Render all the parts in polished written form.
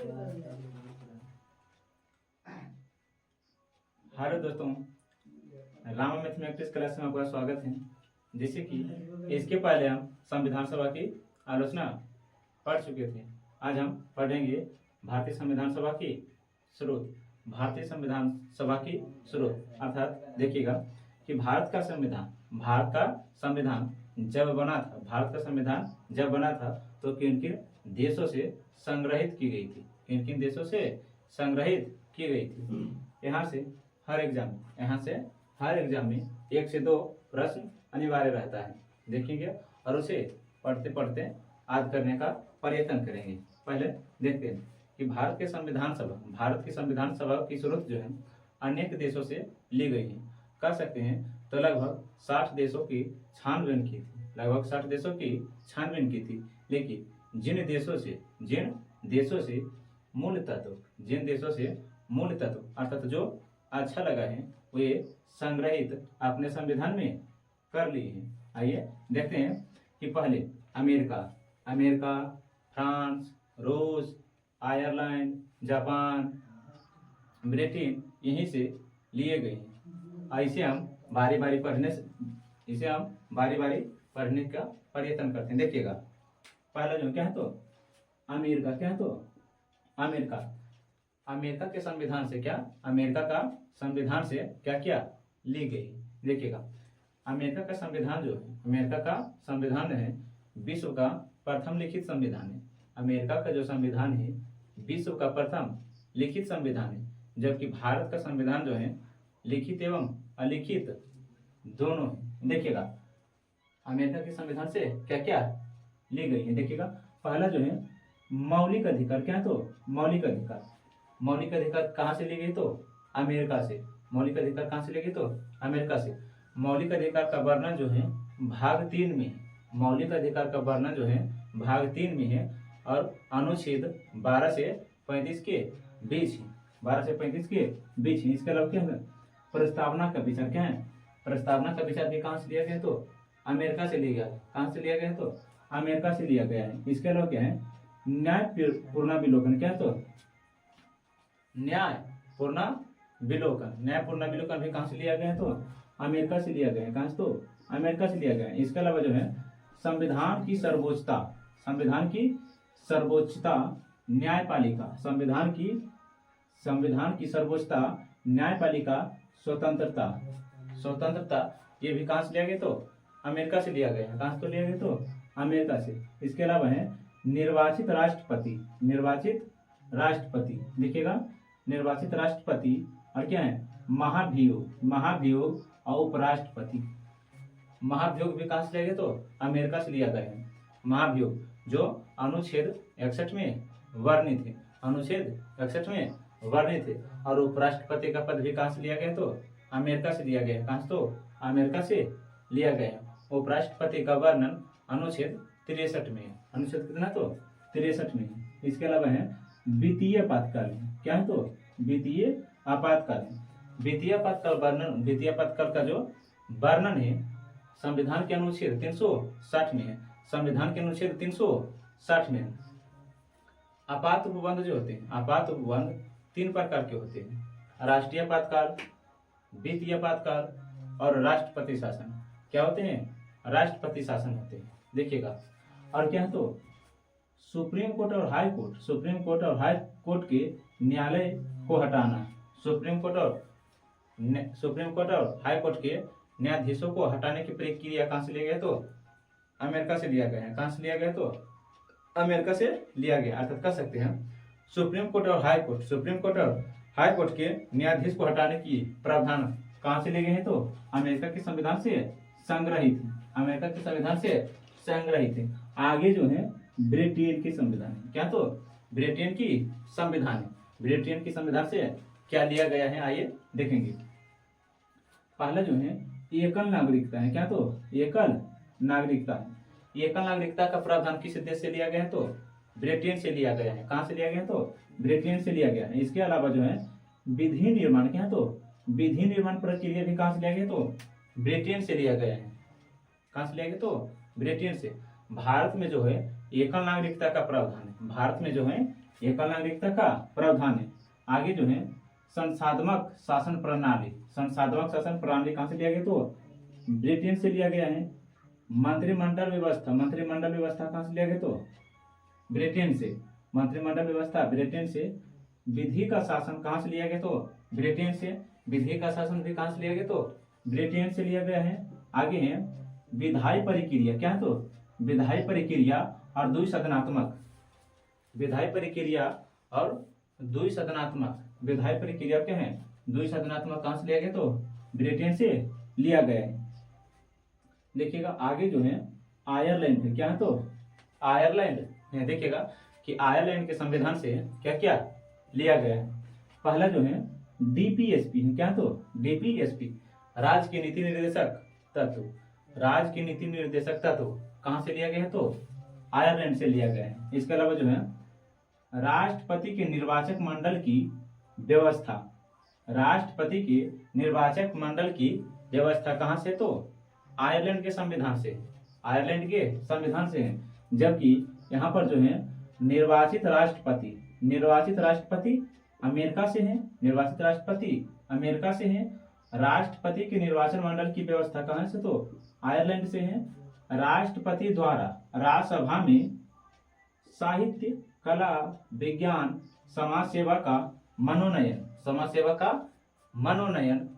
Hello दोस्तों, Rama mathematics class में आपका स्वागत है। जैसे कि इसके पहले हम संविधान सभा की आलोचना पढ़ चुके थे। आज हम पढ़ेंगे भारतीय संविधान सभा की स्रोत। भारतीय संविधान सभा की स्रोत अर्थात देखिएगा कि भारत का संविधान जब बना था, भारत का संविधान जब बना था तो किन किन देशों से संग्रहित की गई थी, किन किन देशों से संग्रहित की गई थी। यहाँ से हर एग्जाम में 1 से 2 प्रश्न अनिवार्य रहता है, देखेंगे और उसे पढ़ते पढ़ते याद करने का प्रयत्न करेंगे। पहले देखते हैं कि भारत की संविधान सभा की शुरुआत जो है अनेक देशों से ली गई है। कह सकते हैं तो लगभग 60 देशों की छानबीन की थी, लेकिन जिन देशों से मूल तत्व अर्थात जो अच्छा लगा है वे संग्रहित अपने संविधान में कर लिए हैं। आइए देखते हैं कि पहले अमेरिका, फ्रांस, रूस, आयरलैंड, जापान, ब्रिटेन यहीं से लिए गए हैं। इसे हम बारी बारी पढ़ने का प्रयत्न करते हैं। देखिएगा पहला जो क्या है तो अमेरिका के संविधान से क्या ली गई। देखिएगा अमेरिका का संविधान है विश्व का प्रथम लिखित संविधान है। अमेरिका का जो संविधान है विश्व का प्रथम लिखित संविधान है, जबकि भारत का संविधान जो है लिखित एवं अलिखित दोनों है। देखिएगा अमेरिका के संविधान से क्या ली गई है। देखिएगा पहला जो है मौलिक अधिकार मौलिक अधिकार कहाँ से ली गई तो अमेरिका से। मौलिक अधिकार कहाँ से ली गई तो अमेरिका से। मौलिक अधिकार का वर्णन जो है भाग 3 में है। मौलिक अधिकार का वर्णन जो है भाग 3 में है और अनुच्छेद 12 से 35 के बीच है। इसके अलावा क्या है प्रस्तावना का विचार क्या है। प्रस्तावना का विचार भी कहाँ से लिया गया तो अमेरिका से लिया गया। कहाँ से लिया गया तो अमेरिका से लिया गया है। इसके अलावा क्या है न्यायपूर्ण विलोकन भी कहाँ से लिया गया है तो अमेरिका से लिया गया है। कहाँ से तो अमेरिका से लिया गया है। इसके अलावा जो है संविधान की सर्वोच्चता न्यायपालिका स्वतंत्रता ये भी कहाँ से लिया गया तो अमेरिका से लिया गया है। कहाँ से तो लिया गया तो अमेरिका से। इसके अलावा है निर्वाचित राष्ट्रपति देखिएगा निर्वाचित राष्ट्रपति और क्या है महाभियोग और उपराष्ट्रपति। महाभियोग भी कहाँ से लिया गया तो अमेरिका से लिया गया है। महाभियोग जो अनुच्छेद 61 में वर्णित है और उपराष्ट्रपति का पद भी कहाँ से लिया गया तो अमेरिका से लिया गया है। कहाँ से तो अमेरिका से लिया गया है। उपराष्ट्रपति का वर्णन अनुच्छेद 63 में है। अनुच्छेद कितना तो 63 में है। इसके अलावा है वित्तीय आपातकालीन क्या है तो वित्तीय आपातकाल का जो वर्णन है संविधान के अनुच्छेद 360 में है। संविधान के अनुच्छेद 360 में है। आपात उपबंध जो होते हैं 3 प्रकार के होते हैं, राष्ट्रीय आपातकाल, वित्तीय आपातकाल और राष्ट्रपति शासन। क्या होते हैं राष्ट्रपति शासन होते हैं। देखिएगा और क्या है तो सुप्रीम कोर्ट और हाई कोर्ट के न्यायालय को हटाना। सुप्रीम कोर्ट और हाई कोर्ट के न्यायाधीशों को हटाने की प्रक्रिया कहाँ से लिया गया तो अमेरिका से लिया गया है। कहाँ से लिया गया तो अमेरिका से लिया गया। अर्थात कह सकते हैं सुप्रीम कोर्ट और हाई कोर्ट के न्यायाधीश को हटाने की प्रावधान कहाँ से लिए गए हैं तो अमेरिका के संविधान से संग्रहित है। आगे जो है ब्रिटेन की संविधान है। क्या तो ब्रिटेन की संविधान से क्या लिया गया है आइए देखेंगे। पहला जो है एकल नागरिकता है। क्या तो एकल नागरिकता का प्रावधान किस देश से लिया गया है तो ब्रिटेन से लिया गया है। कहाँ से लिया गया तो ब्रिटेन से लिया गया है। इसके अलावा जो है विधि निर्माण क्या तो विधि निर्माण प्रक्रिया भी कहाँ से लिया गया तो ब्रिटेन से लिया गया है। कहाँ से लिया गया तो ब्रिटेन से। भारत में जो है एकल नागरिकता का प्रावधान है। भारत में जो है एकल नागरिकता का प्रावधान है। आगे जो है संसाधनात्मक शासन प्रणाली, संसाधनात्मक शासन प्रणाली कहाँ से लिया गया? तो ब्रिटेन से लिया गया है। मंत्रिमंडल व्यवस्था, मंत्रिमंडल व्यवस्था कहाँ से लिया गया? तो ब्रिटेन से। मंत्रिमंडल व्यवस्था ब्रिटेन से। विधि का शासन कहाँ से लिया गया? तो ब्रिटेन से। विधि का शासन भी कहाँ से लिया गया? तो ब्रिटेन से लिया गया है। आगे है विधायी प्रक्रिया, क्या है? तो विधायी प्रक्रिया और द्विसदनात्मक, विधायी प्रक्रिया और द्विसदनात्मक, विधायी प्रक्रिया क्या है? द्विसदनात्मक कहाँ से लिया गया? तो ब्रिटेन से लिया गया है। देखिएगा आगे जो है आयरलैंड है, क्या है? तो आयरलैंड है। देखिएगा कि आयरलैंड के संविधान से क्या क्या लिया गया है। पहला जो है डीपीएसपी है, क्या? तो डीपीएसपी राज्य के नीति निर्देशक तत्व, राज्य के नीति निर्देशक तत्व कहाँ से लिया गया है? तो आयरलैंड से लिया गया है। इसके अलावा जो है राष्ट्रपति के निर्वाचक मंडल की व्यवस्था, राष्ट्रपति के निर्वाचक मंडल की व्यवस्था कहाँ से? तो आयरलैंड के संविधान से, आयरलैंड के संविधान से है। जबकि यहाँ पर जो है निर्वाचित राष्ट्रपति, निर्वाचित राष्ट्रपति अमेरिका से है, निर्वाचित राष्ट्रपति अमेरिका से है। राष्ट्रपति के निर्वाचन मंडल की व्यवस्था कहाँ से? तो आयरलैंड से है। राष्ट्रपति द्वारा राज्यसभा में साहित्य, कला, विज्ञान, समाज सेवा का मनोनयन, समाज सेवा का मनोनयन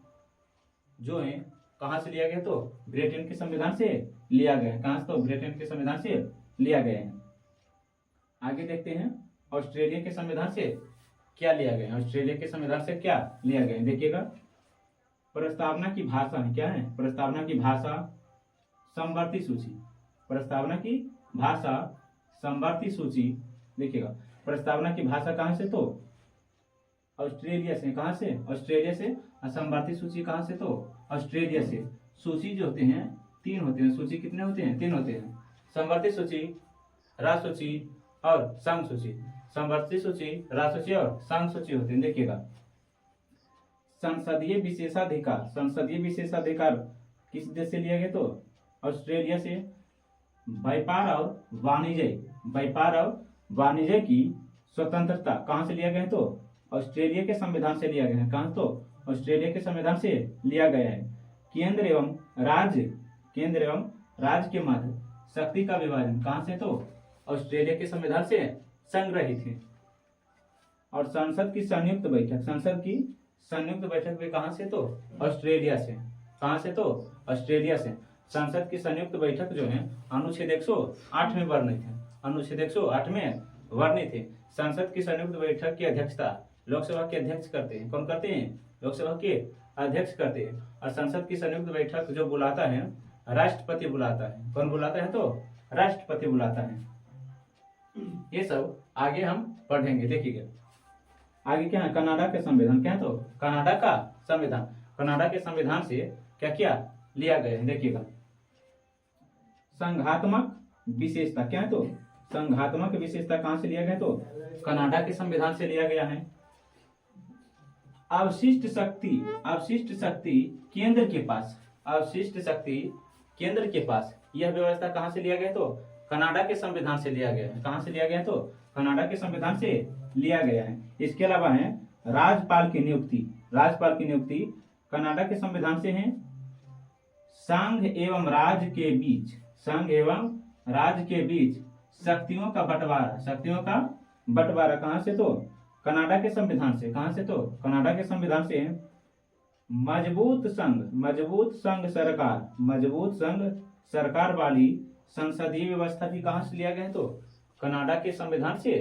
जो है कहाँ से लिया गया? तो ब्रिटेन के संविधान से लिया गया है। कहाँ से? तो ब्रिटेन के संविधान से लिया गया है। आगे देखते हैं ऑस्ट्रेलिया के संविधान से क्या लिया गया है। ऑस्ट्रेलिया के संविधान से क्या लिया गया है? देखिएगा प्रस्तावना की भाषा है, क्या है? प्रस्तावना की भाषा समवर्ती सूची, प्रस्तावना की भाषा समवर्ती सूची। देखिएगा प्रस्तावना की भाषा कहाँ से? तो ऑस्ट्रेलिया से। कहाँ से? ऑस्ट्रेलिया से। समवर्ती सूची कहाँ से? तो ऑस्ट्रेलिया से। सूची जो होते हैं 3 होते हैं। सूची कितने होते हैं? 3 होते हैं। समवर्ती सूची, राज्य सूची और संघ सूची। समवर्ती सूची, राज्य सूची और संघ सूची होते हैं। देखिएगा संसदीय विशेषाधिकार, संसदीय विशेषाधिकार किस देश से लिया गया? तो ऑस्ट्रेलिया से। व्यापार और वाणिज्य, व्यापार और वाणिज्य की स्वतंत्रता कहाँ से लिया गया है? तो ऑस्ट्रेलिया के संविधान से लिया गया है। कहाँ? तो ऑस्ट्रेलिया के संविधान से लिया गया है। केंद्र एवं राज्य, केंद्र एवं राज्य के मध्य शक्ति का विभाजन कहाँ से? तो ऑस्ट्रेलिया के संविधान से संग्रहित है। और संसद की संयुक्त बैठक, संसद की संयुक्त बैठक भी कहाँ से? तो ऑस्ट्रेलिया से। कहाँ से? तो ऑस्ट्रेलिया से। संसद की संयुक्त बैठक जो है अनुच्छेद 108 में वर्णित है, अनुच्छेद 108 में वर्णित है। संसद की संयुक्त बैठक की अध्यक्षता लोकसभा के अध्यक्ष करते हैं। कौन करते हैं? लोकसभा के अध्यक्ष करते हैं। और संसद की संयुक्त बैठक जो बुलाता है राष्ट्रपति बुलाता है। कौन बुलाता है? तो राष्ट्रपति बुलाता है। ये सब आगे हम पढ़ेंगे। देखिए आगे क्या है? कनाडा के संविधान, क्या है? तो कनाडा का संविधान, कनाडा के संविधान से क्या क्या लिया गया है? देखिएगा संघात्मक विशेषता, क्या है? तो संघात्मक विशेषता कहां से लिया गया? तो कनाडा के संविधान से लिया गया है। अवशिष्ट शक्ति, अवशिष्ट शक्ति केंद्र के पास, अवशिष्ट शक्ति केंद्र के पास, यह व्यवस्था कहां से लिया गया? तो कनाडा के संविधान से लिया गया है। कहां से लिया गया? तो कनाडा के संविधान से लिया गया है। इसके अलावा है राज्यपाल की नियुक्ति, राज्यपाल की नियुक्ति कनाडा के संविधान से है। संघ एवं राज्य के बीच, संघ एवं राज्य के बीच शक्तियों का बंटवारा, शक्तियों का बंटवारा कहां से? तो कनाडा के संविधान से। कहां से? तो कनाडा के संविधान से। मजबूत संघ, मजबूत संघ सरकार, मजबूत संघ सरकार वाली संसदीय व्यवस्था भी कहां से लिया गया है? तो कनाडा के संविधान से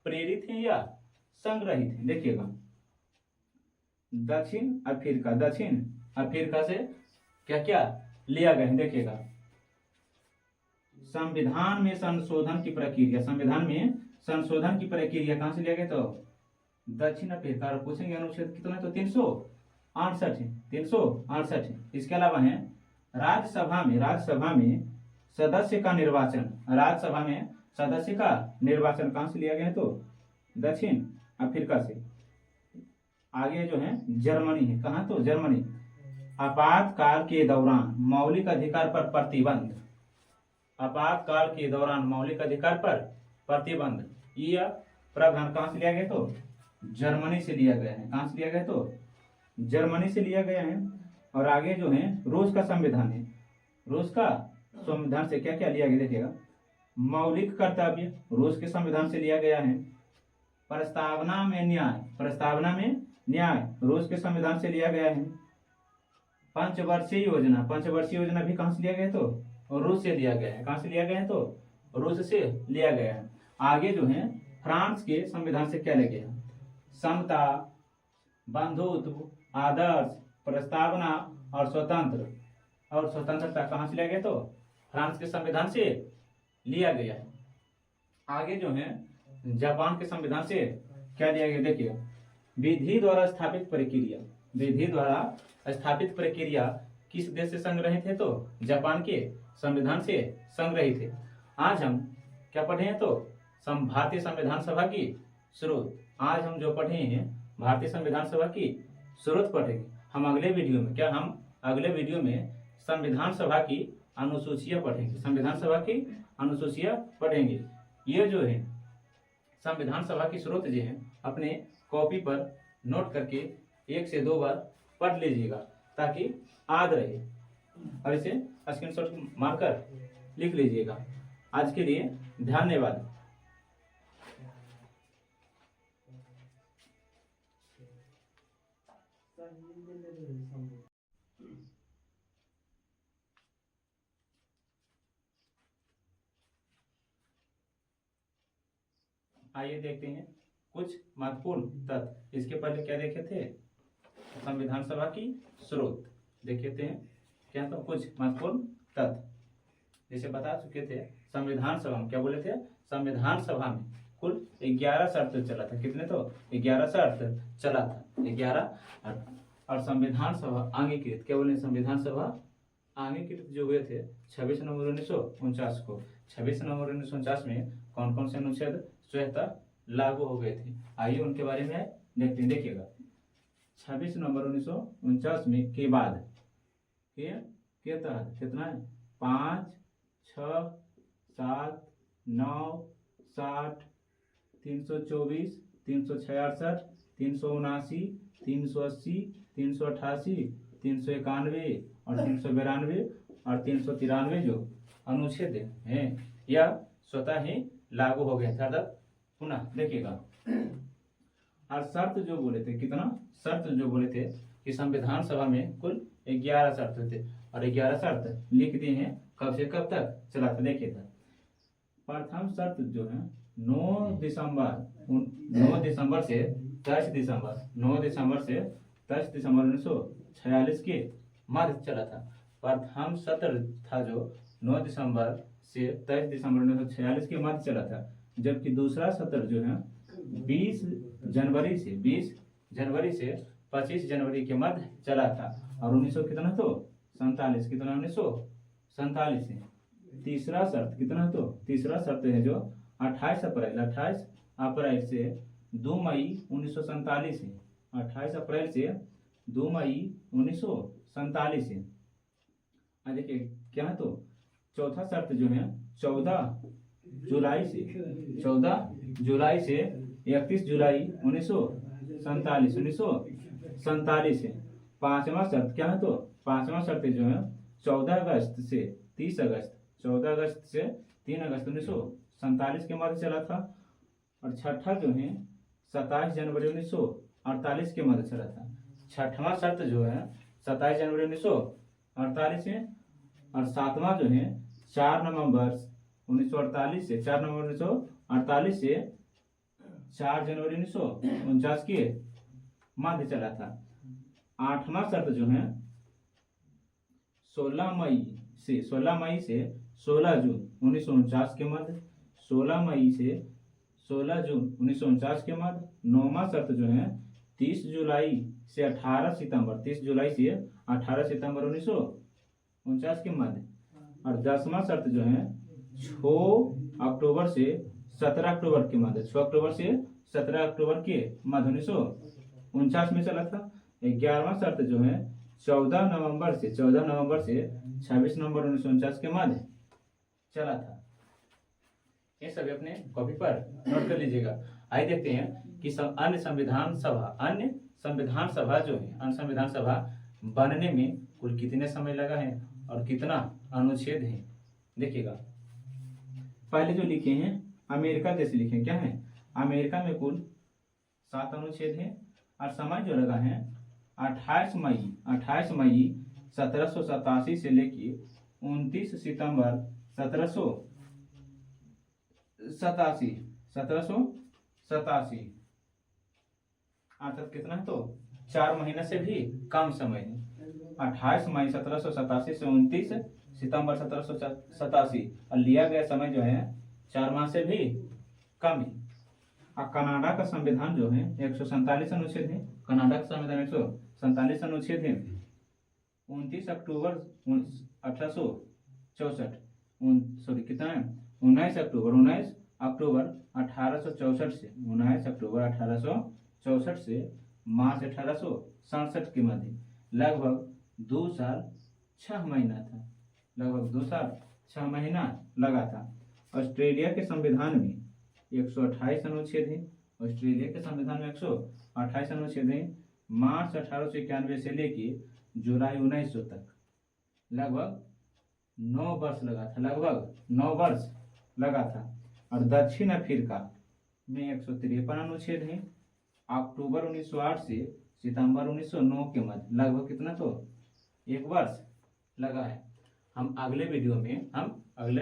प्रेरित है या संग्रहित है। देखिएगा दक्षिण अफ्रीका, दक्षिण अफ्रीका से क्या क्या लिया गया है? देखिएगा संविधान में संशोधन की प्रक्रिया, संविधान में संशोधन की प्रक्रिया कहां से लिया गया? तो दक्षिण अफ्रीका। पूछेंगे अनुच्छेद कितना? तो 368 है, 368 है। इसके अलावा है राज्यसभा में, राज्यसभा में सदस्य का निर्वाचन, राज्यसभा में सदस्य का निर्वाचन कहां से लिया गया है? तो दक्षिण अफ्रीका से। आगे जो है जर्मनी है। कहां? तो जर्मनी। आपातकाल के दौरान मौलिक अधिकार पर प्रतिबंध, आपातकाल के दौरान मौलिक अधिकार पर प्रतिबंध, यह प्रावधान कहाँ से लिया गया? तो जर्मनी से लिया गया है। कहाँ से लिया गया? तो जर्मनी से लिया गया है। और आगे जो है रूस का संविधान है। रूस का संविधान से क्या क्या लिया गया देखिएगा। मौलिक कर्तव्य रूस के संविधान से लिया गया है। प्रस्तावना में न्याय, प्रस्तावना में न्याय रूस के संविधान से लिया गया है। पंचवर्षीय योजना, पंचवर्षीय योजना भी कहाँ से लिया गया? तो रूस से लिया गया है। कहाँ से लिया गया है? तो रूस से लिया गया है। आगे जो है फ्रांस के संविधान से क्या लिया गया? समता, बंधुत्व, आदर्श, प्रस्तावना और स्वतंत्र और स्वतंत्रता कहाँ से लिया गया? तो फ्रांस के संविधान से लिया गया है। आगे जो है जापान के संविधान से क्या लिया गया देखिए। विधि द्वारा स्थापित प्रक्रिया, विधि द्वारा स्थापित प्रक्रिया किस देश से संग्रहित है? तो जापान के संविधान से संग्रहित है। आज हम क्या पढ़े हैं? तो भारतीय संविधान सभा की स्रोत। आज हम जो पढ़े हैं भारतीय संविधान सभा की स्रोत पढ़ेंगे। हम अगले वीडियो में अगले वीडियो में संविधान सभा की अनुसूचियां पढ़ेंगे। संविधान सभा की अनुसूचियां पढ़ेंगे। ये जो है संविधान सभा की स्रोत जो है अपने कॉपी पर नोट करके 1 से 2 बार पढ़ लीजिएगा ताकि याद रहे, और इसे स्क्रीनशॉट मारकर लिख लीजिएगा। आज के लिए धन्यवाद। आइए देखते हैं कुछ महत्वपूर्ण तथ्य। इसके पहले क्या देखे थे? संविधान सभा की स्रोत देखे थे क्या? तो कुछ महत्वपूर्ण तथ्य जैसे बता चुके थे। संविधान सभा में क्या बोले थे? संविधान सभा में कुल 11 शर्त चला था। कितने? तो 11 शर्त चला था, 11। और संविधान सभा अंगीकृत, क्या बोले? संविधान सभा अंगीकृत जो हुए थे 26 नवंबर 1949 को। 26 नवंबर 1949 में कौन कौन से अनुच्छेद स्वतः लागू हो गए थे? आइए उनके बारे में देखते हैं। देखिएगा 26 नवंबर 1949 में के बाद के तहत कितना है? 5, 6, 7, 9, 60, 324, 366, 379, 380, 388, 391 और 392 और 393 जो अनुच्छेद है यह स्वतः ही लागू हो गया था। पुनः देखिएगा। और शर्त जो बोले थे, कितना शर्त जो बोले थे कि संविधान सभा में कुल 11 शर्त थे, और 11 शर्त लिख दिए हैं। कब से कब तक चला था देखिएगा। प्रथम शर्त जो है 9 दिसंबर से 23 दिसंबर 1946 के मध्य चला था। प्रथम सत्र था जो 9 दिसंबर से 23 दिसंबर 1946 के मध्य चला था। जबकि दूसरा सत्र जो है 20 जनवरी से 25 जनवरी के मध्य चला था, और 1900 कितना? तो 47 कितना? 1947 से। तीसरा शर्त कितना? तो तीसरा शर्त है जो 28 अप्रैल से 2 मई 1947 से। 28 अप्रैल से 2 मई 1947 से। देखिए क्या है? तो चौथा शर्त जो है 14 जुलाई से 31 जुलाई 1947 से। पांचवा शर्त क्या है? तो पांचवा शर्त जो है 14 अगस्त से 3 अगस्त 1947 के मध्य चला था। और छठा जो है 27 जनवरी 1948 के मध्य चला था। छठवां शर्त जो है 27 जनवरी 1948 में। और सातवां जो है 4 नवंबर 1948 से 4 जनवरी 1949 के मध्य चला था। आठवां शर्त जो है 16 मई से 16 जून 1949 के मध्य। 16 मई से 16 जून 1949 के मध्य। नौवां शर्त जो है 30 जुलाई से 18 सितंबर 1949 के मध्य। और 10वां शर्त जो है 6 अक्टूबर से 17 अक्टूबर के मध्य। 6 अक्टूबर से 17 अक्टूबर के मध्य 1949 में चला था। 11वां शर्त जो है 14 नवंबर से 26 नवंबर 1949 के मध्य चला था। ये सभी अपने कॉपी पर नोट कर लीजिएगा। आइए देखते हैं कि अन्य संविधान सभा जो है, अन्य संविधान सभा बनने में कुल कितने समय लगा है और कितना अनुच्छेद है। देखिएगा, पहले जो लिखे हैं अमेरिका देश लिखे, क्या है, अमेरिका में कुल 7 अनुच्छेद है और समय जो लगा है 28 मई 1787 से लेके 29 सितंबर 1787 अर्थात कितना है, तो 4 महीने से भी कम समय है। 28 मई 1787 से 29 सितंबर 1787 और लिया गया समय जो है 4 माह से भी कम है। और कनाडा का संविधान जो है 147 अनुच्छेद है, कनाडा का संविधान 147 अनुच्छेद है। 29 अक्टूबर 1864 कितना है, 19 अक्टूबर 1864 से 19 अक्टूबर 1864 से मार्च 1867 के मध्य लगभग 2 साल 6 महीना था, लगभग 2 साल 6 महीना लगा था। ऑस्ट्रेलिया के संविधान में 128 अनुच्छेद है, ऑस्ट्रेलिया के संविधान में 128 अनुच्छेद है। मार्च 1891 से लेके जुलाई 1900 तक लगभग 9 वर्ष लगा था, लगभग 9 वर्ष लगा था। और दक्षिण अफ्रीका में 153 अनुच्छेद है। अक्टूबर 1908 से सितंबर 1909 के मध्य लगभग कितना, तो 1 वर्ष लगा है। हम अगले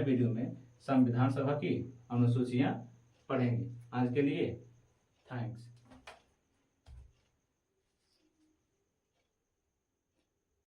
वीडियो में संविधान सभा की अनुसूचियां पढ़ेंगे। आज के लिए थैंक्स।